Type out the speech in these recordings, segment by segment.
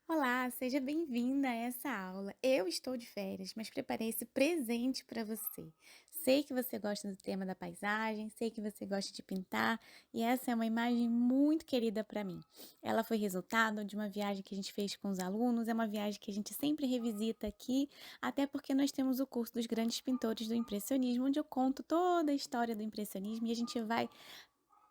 Olá, seja bem-vinda a essa aula. Eu estou de férias, mas preparei esse presente para você. Sei que você gosta do tema da paisagem, sei que você gosta de pintar, e essa é uma imagem muito querida para mim. Ela foi resultado de uma viagem que a gente fez com os alunos, é uma viagem que a gente sempre revisita aqui, até porque nós temos o curso dos grandes pintores do impressionismo, onde eu conto toda a história do impressionismo e a gente vai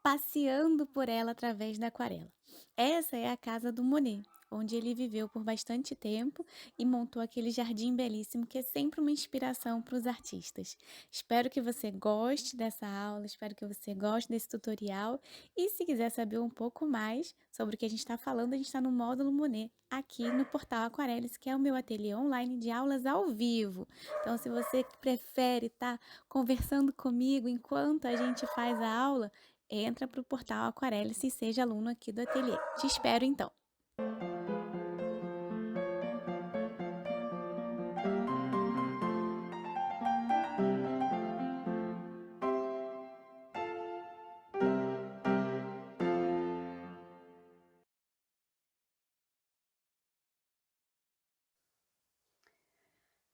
passeando por ela através da aquarela. Essa é a casa do Monet, onde ele viveu por bastante tempo e montou aquele jardim belíssimo que é sempre uma inspiração para os artistas. Espero que você goste dessa aula, espero que você goste desse tutorial e se quiser saber um pouco mais sobre o que a gente está falando, a gente está no módulo Monet aqui no portal Aquarelis, que é o meu ateliê online de aulas ao vivo. Então, se você prefere estar conversando comigo enquanto a gente faz a aula, entra para o portal Aquarelis e seja aluno aqui do ateliê. Te espero então!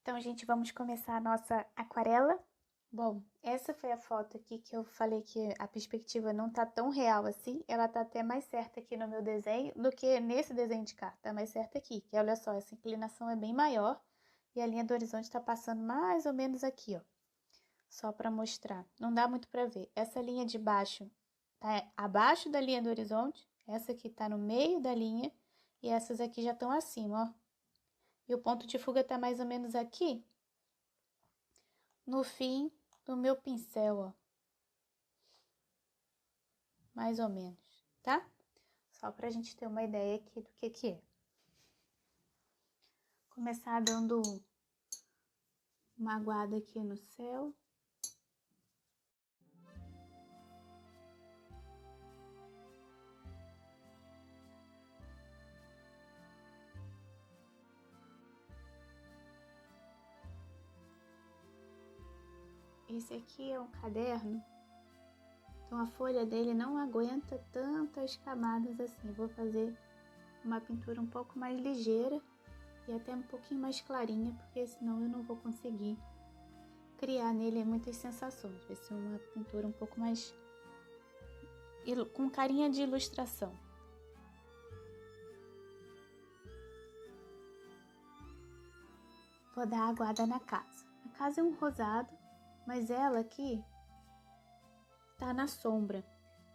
Então, gente, vamos começar a nossa aquarela. Bom, essa foi a foto aqui que eu falei que a perspectiva não tá tão real assim. Ela tá até mais certa aqui no meu desenho do que nesse desenho de cá. Tá mais certa aqui, que olha só, essa inclinação é bem maior e a linha do horizonte tá passando mais ou menos aqui, ó. Só para mostrar. Não dá muito para ver. Essa linha de baixo tá abaixo da linha do horizonte, essa aqui tá no meio da linha e essas aqui já estão acima, ó. E o ponto de fuga tá mais ou menos aqui, no fim do meu pincel, ó. Mais ou menos, tá? Só pra gente ter uma ideia aqui do que é. Começar dando uma aguada aqui no céu. Esse aqui é um caderno, então a folha dele não aguenta tantas camadas assim. Vou fazer uma pintura um pouco mais ligeira e até um pouquinho mais clarinha, porque senão eu não vou conseguir criar nele muitas sensações. Vai ser uma pintura um pouco mais com carinha de ilustração. Vou dar aguada na casa. A casa é um rosado, mas ela aqui tá na sombra.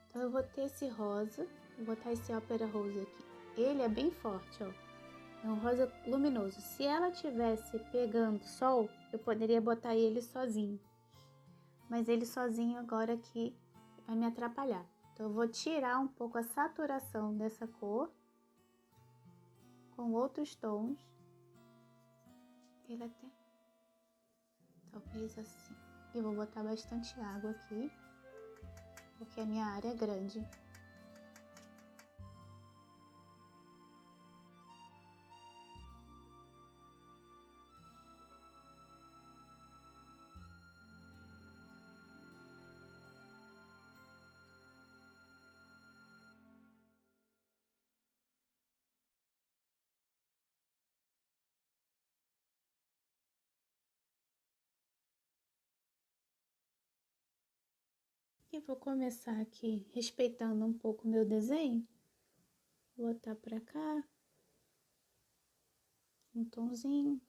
Então eu vou ter esse rosa, vou botar esse Opera Rose aqui. Ele é bem forte, ó. É um rosa luminoso. Se ela tivesse pegando sol, eu poderia botar ele sozinho. Mas ele sozinho agora aqui vai me atrapalhar. Então eu vou tirar um pouco a saturação dessa cor com outros tons. Ele até talvez assim. E vou botar bastante água aqui, porque a minha área é grande. E vou começar aqui respeitando um pouco o meu desenho. Vou botar pra cá um tonzinho.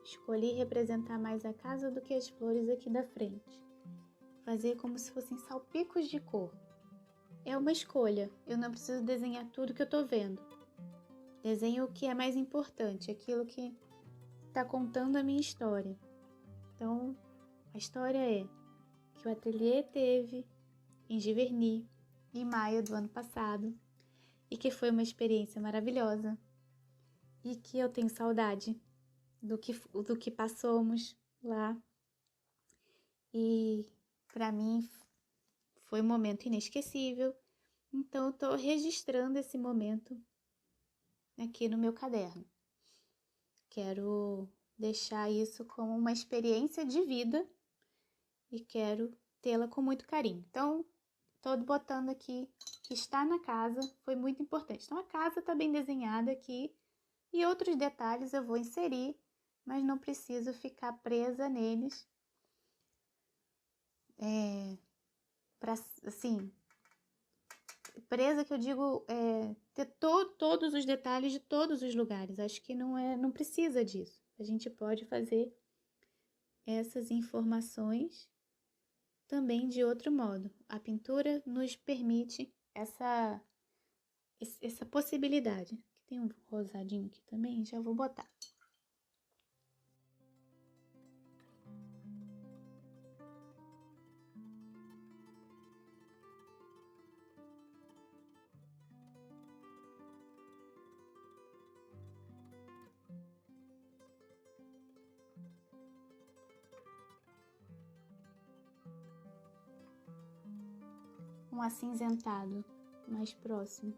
Escolhi representar mais a casa do que as flores aqui da frente. Fazer como se fossem salpicos de cor. É uma escolha, eu não preciso desenhar tudo que eu tô vendo. Desenho o que é mais importante, aquilo que está contando a minha história. Então, a história é que o ateliê teve em Giverny, em maio do ano passado, e que foi uma experiência maravilhosa, e que eu tenho saudade do que passamos lá. E para mim foi um momento inesquecível, então eu estou registrando esse momento aqui no meu caderno. Quero deixar isso como uma experiência de vida e quero tê-la com muito carinho. Então, estou botando aqui que está na casa, foi muito importante. Então, a casa está bem desenhada aqui e outros detalhes eu vou inserir, mas não preciso ficar presa neles. Assim, presa que eu digo ter todos os detalhes de todos os lugares. Acho que não precisa disso. A gente pode fazer essas informações também de outro modo. A pintura nos permite essa possibilidade. Aqui tem um rosadinho aqui também, já vou botar. Um acinzentado mais próximo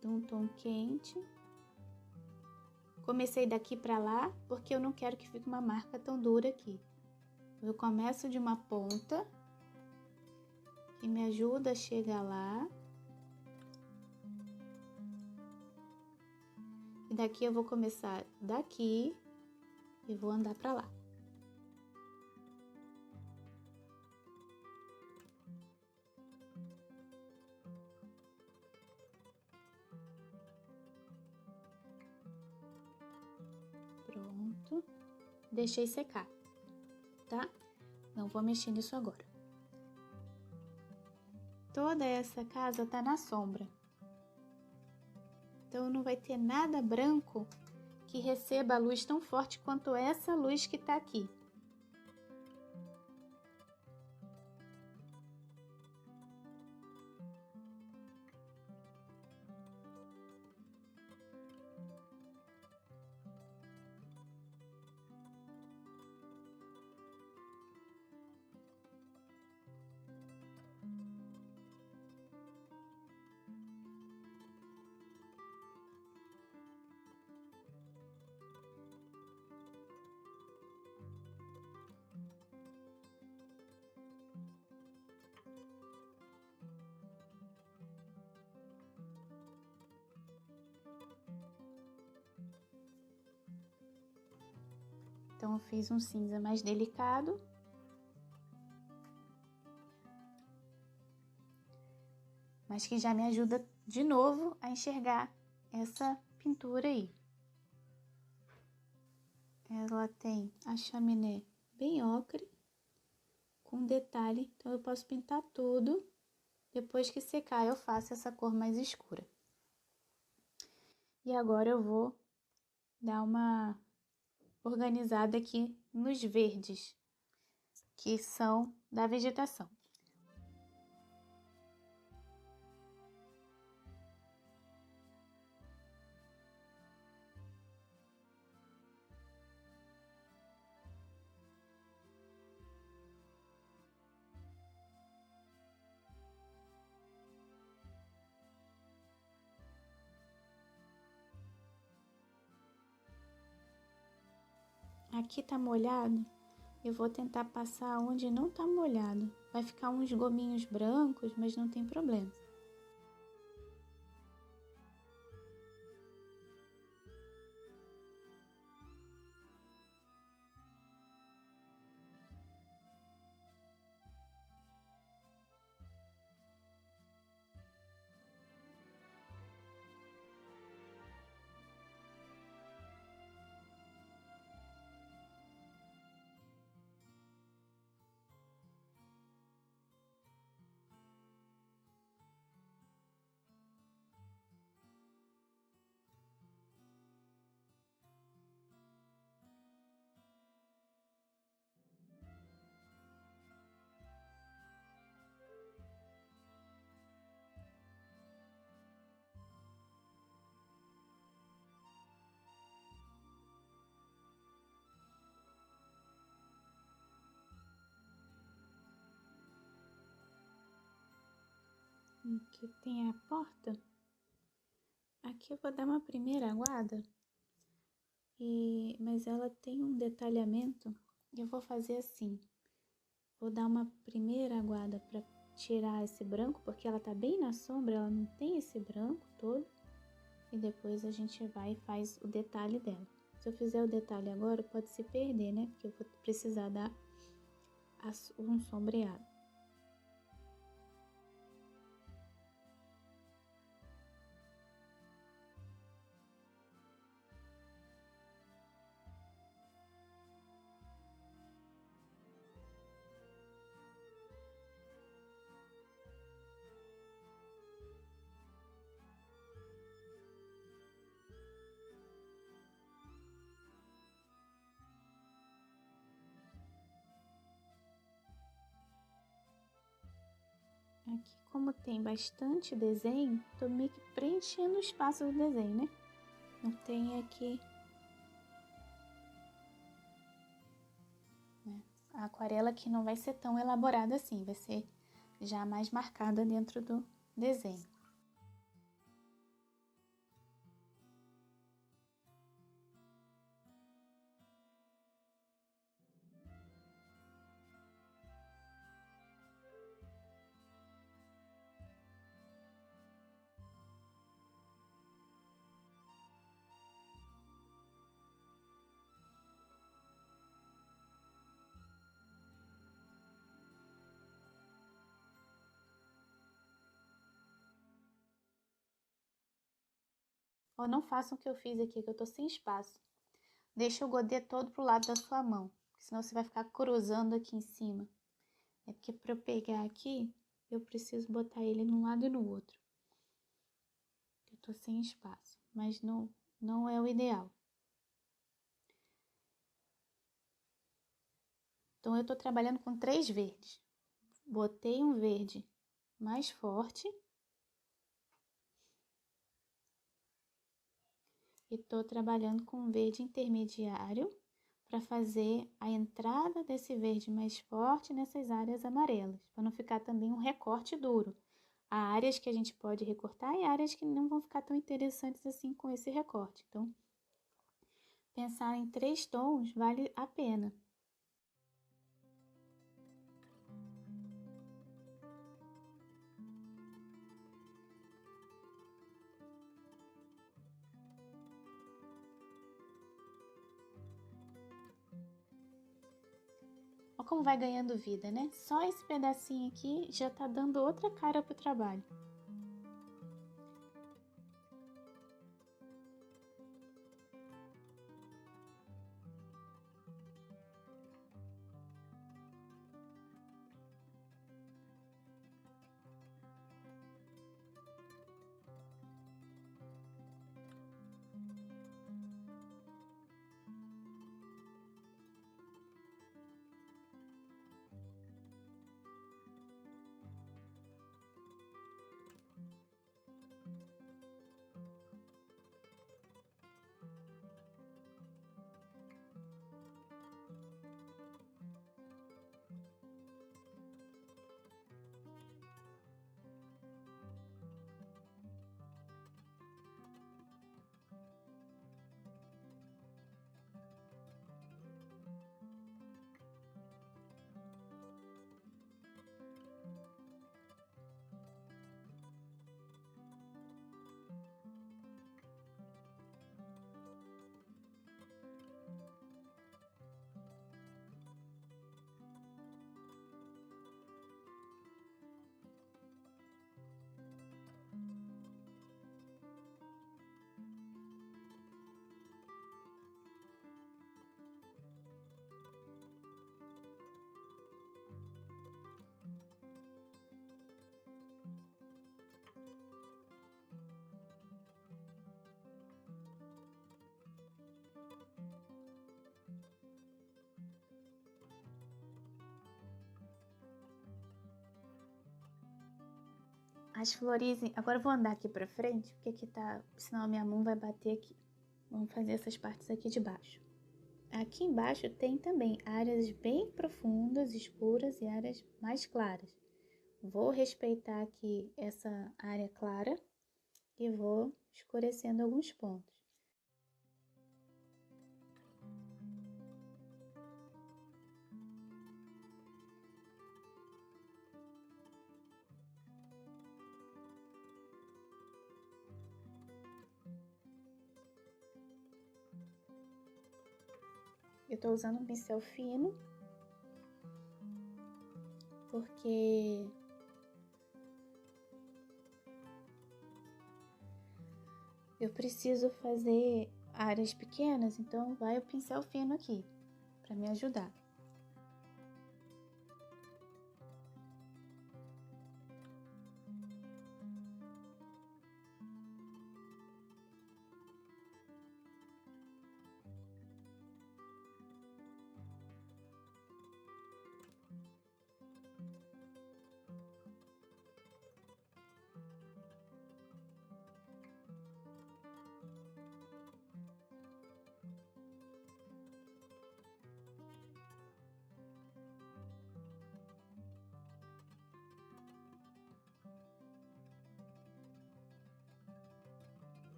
de um tom quente. Comecei daqui para lá porque eu não quero que fique uma marca tão dura aqui. Eu começo de uma ponta que me ajuda a chegar lá. E daqui eu vou começar daqui e vou andar para lá. Pronto. Deixei secar, tá? Não vou mexer nisso agora. Toda essa casa tá na sombra. Então não vai ter nada branco que receba a luz tão forte quanto essa luz que tá aqui. Então eu fiz um cinza mais delicado. Mas que já me ajuda de novo a enxergar essa pintura aí. Ela tem a chaminé bem ocre, com detalhe, então eu posso pintar tudo. Depois que secar eu faço essa cor mais escura. E agora eu vou dar uma organizada aqui nos verdes, que são da vegetação. Aqui tá molhado, eu vou tentar passar onde não tá molhado. Vai ficar uns gominhos brancos, mas não tem problema. Aqui tem a porta. Aqui eu vou dar uma primeira aguada, mas ela tem um detalhamento e eu vou fazer assim. Vou dar uma primeira aguada para tirar esse branco, porque ela tá bem na sombra, ela não tem esse branco todo. E depois a gente vai e faz o detalhe dela. Se eu fizer o detalhe agora, pode se perder, né? Porque eu vou precisar dar um sombreado. Aqui, como tem bastante desenho, tô meio que preenchendo o espaço do desenho, né? Não tem aqui... né? A aquarela aqui não vai ser tão elaborada assim, vai ser já mais marcada dentro do desenho. Ó, não façam o que eu fiz aqui, que eu tô sem espaço. Deixa o godê todo pro lado da sua mão, senão você vai ficar cruzando aqui em cima. É porque para eu pegar aqui, eu preciso botar ele num lado e no outro. Eu tô sem espaço, mas não é o ideal. Então, eu tô trabalhando com 3 verdes. Botei um verde mais forte. E tô trabalhando com um verde intermediário para fazer a entrada desse verde mais forte nessas áreas amarelas, para não ficar também um recorte duro. Há áreas que a gente pode recortar e áreas que não vão ficar tão interessantes assim com esse recorte. Então, pensar em 3 tons vale a pena. Olha como vai ganhando vida, né? Só esse pedacinho aqui já tá dando outra cara pro trabalho. As flores, agora eu vou andar aqui pra frente, porque aqui tá, senão a minha mão vai bater aqui. Vamos fazer essas partes aqui de baixo. Aqui embaixo tem também áreas bem profundas, escuras e áreas mais claras. Vou respeitar aqui essa área clara e vou escurecendo alguns pontos. Eu tô usando um pincel fino, porque eu preciso fazer áreas pequenas, então vai o pincel fino aqui, para me ajudar.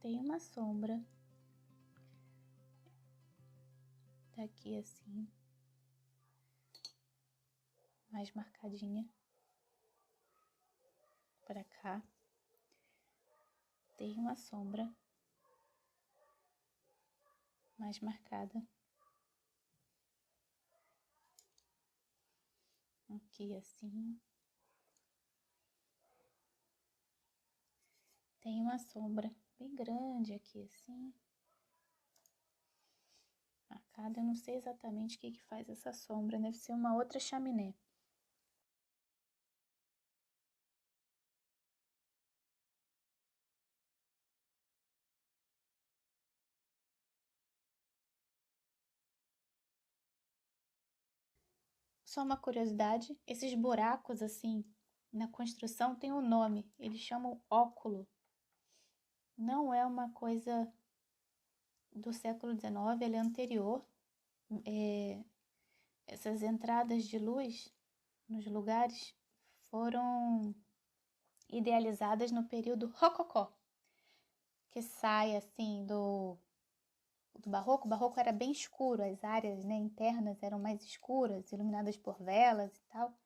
Tem uma sombra daqui assim, mais marcadinha para cá. Tem uma sombra mais marcada aqui assim. Tem uma sombra bem grande aqui assim, marcada. Eu não sei exatamente o que faz essa sombra, deve ser uma outra chaminé. Só uma curiosidade, esses buracos assim na construção tem um nome, eles chamam óculo. Não é uma coisa do século XIX, ele é anterior. Essas entradas de luz nos lugares foram idealizadas no período rococó, que sai assim do barroco. O barroco era bem escuro, as áreas, né, internas eram mais escuras, iluminadas por velas e tal.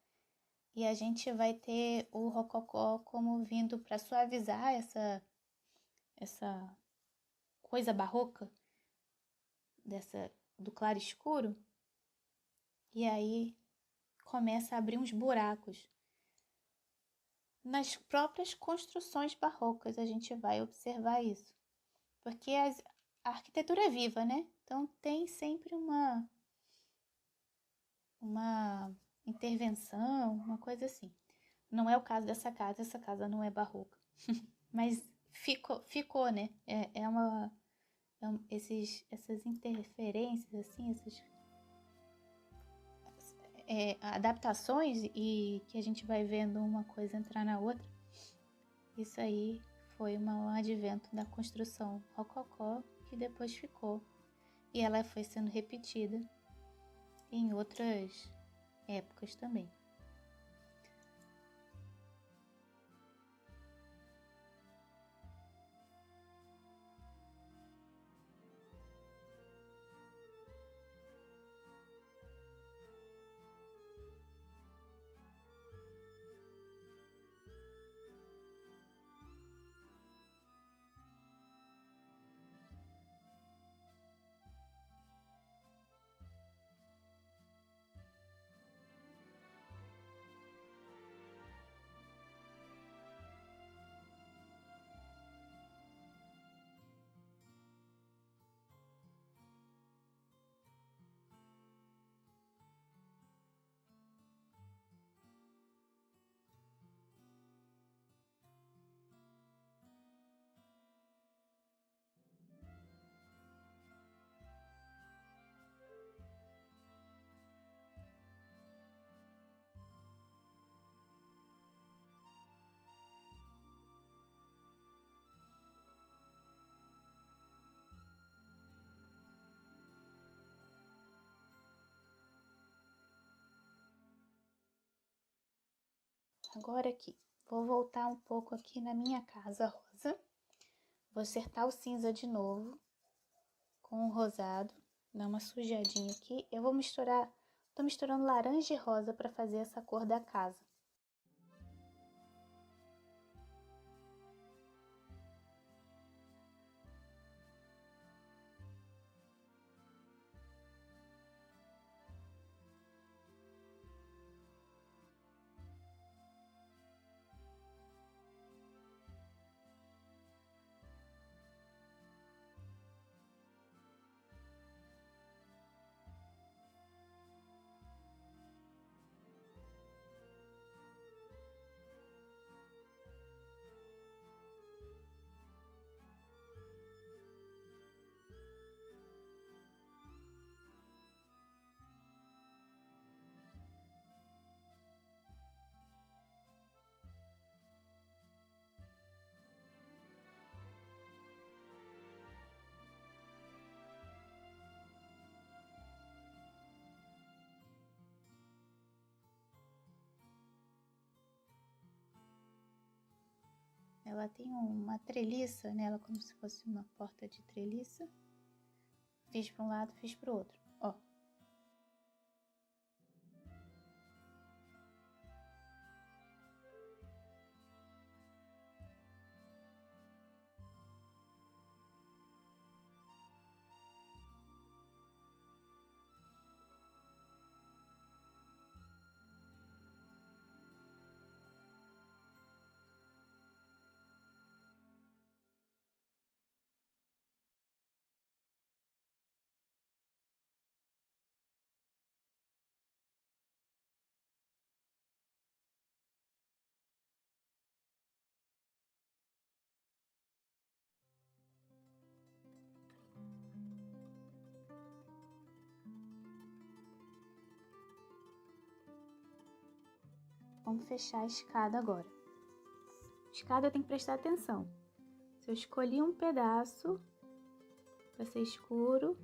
E a gente vai ter o rococó como vindo para suavizar essa coisa barroca do claro escuro. E aí começa a abrir uns buracos. Nas próprias construções barrocas a gente vai observar isso. Porque a arquitetura é viva, né? Então tem sempre uma intervenção, uma coisa assim. Não é o caso dessa casa, essa casa não é barroca. Mas ficou, né? Essas interferências, assim, essas adaptações e que a gente vai vendo uma coisa entrar na outra. Isso aí foi um advento da construção rococó que depois ficou. E ela foi sendo repetida em outras épocas também. Agora aqui, vou voltar um pouco aqui na minha casa rosa. Vou acertar o cinza de novo com o rosado. Dar uma sujadinha aqui. Eu vou misturar, tô misturando laranja e rosa para fazer essa cor da casa. Ela tem uma treliça nela, como se fosse uma porta de treliça. Fiz para um lado, fiz para o outro, ó. Vamos fechar a escada agora. Escada tem que prestar atenção. Se eu escolhi um pedaço para ser escuro,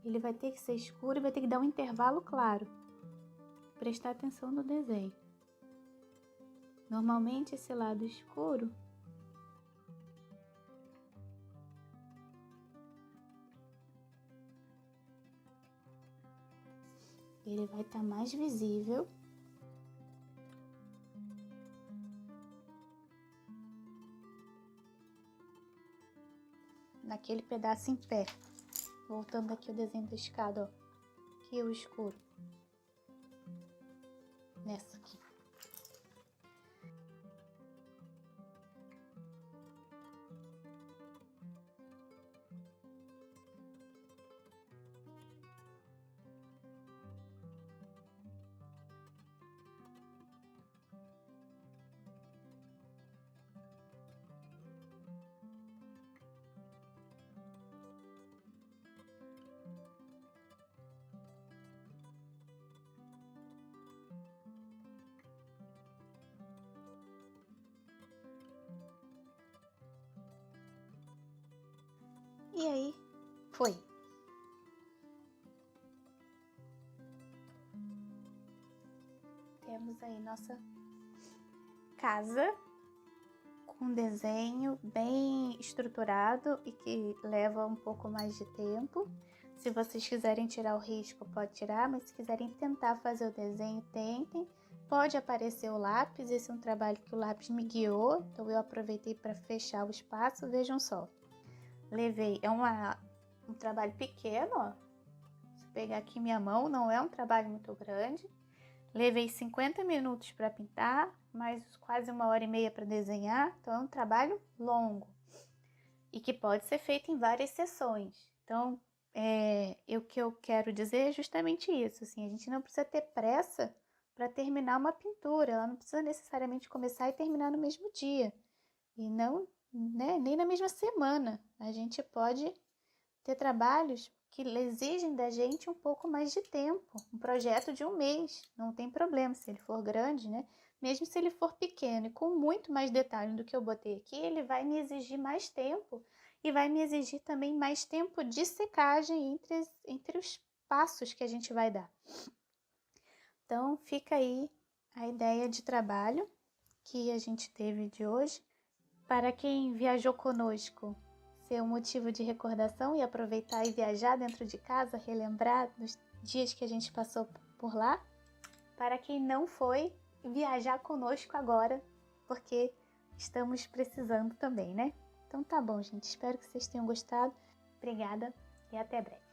ele vai ter que ser escuro e vai ter que dar um intervalo claro. Prestar atenção no desenho. Normalmente esse lado escuro ele vai estar mais visível. Naquele pedaço em pé. Voltando aqui o desenho da escada, ó. Aqui o escuro. Nessa aqui. E aí, foi. Temos aí nossa casa com desenho bem estruturado e que leva um pouco mais de tempo. Se vocês quiserem tirar o risco, pode tirar, mas se quiserem tentar fazer o desenho, tentem. Pode aparecer o lápis, esse é um trabalho que o lápis me guiou, então eu aproveitei para fechar o espaço. Vejam só, levei, um trabalho pequeno, ó. Se pegar aqui minha mão, não é um trabalho muito grande. Levei 50 minutos para pintar, mais quase 1h30 para desenhar, então é um trabalho longo e que pode ser feito em várias sessões. Então, o que eu quero dizer é justamente isso, assim, a gente não precisa ter pressa para terminar uma pintura, ela não precisa necessariamente começar e terminar no mesmo dia, e não, né, nem na mesma semana. A gente pode ter trabalhos que exigem da gente um pouco mais de tempo, um projeto de 1 mês, não tem problema se ele for grande, né? Mesmo se ele for pequeno e com muito mais detalhe do que eu botei aqui, ele vai me exigir mais tempo e vai me exigir também mais tempo de secagem entre os passos que a gente vai dar. Então, fica aí a ideia de trabalho. que a gente teve de hoje. Para quem viajou conosco, ser um motivo de recordação e aproveitar e viajar dentro de casa, relembrar dos dias que a gente passou por lá. Para quem não foi, viajar conosco agora, porque estamos precisando também, né? Então tá bom, gente. Espero que vocês tenham gostado. Obrigada e até breve.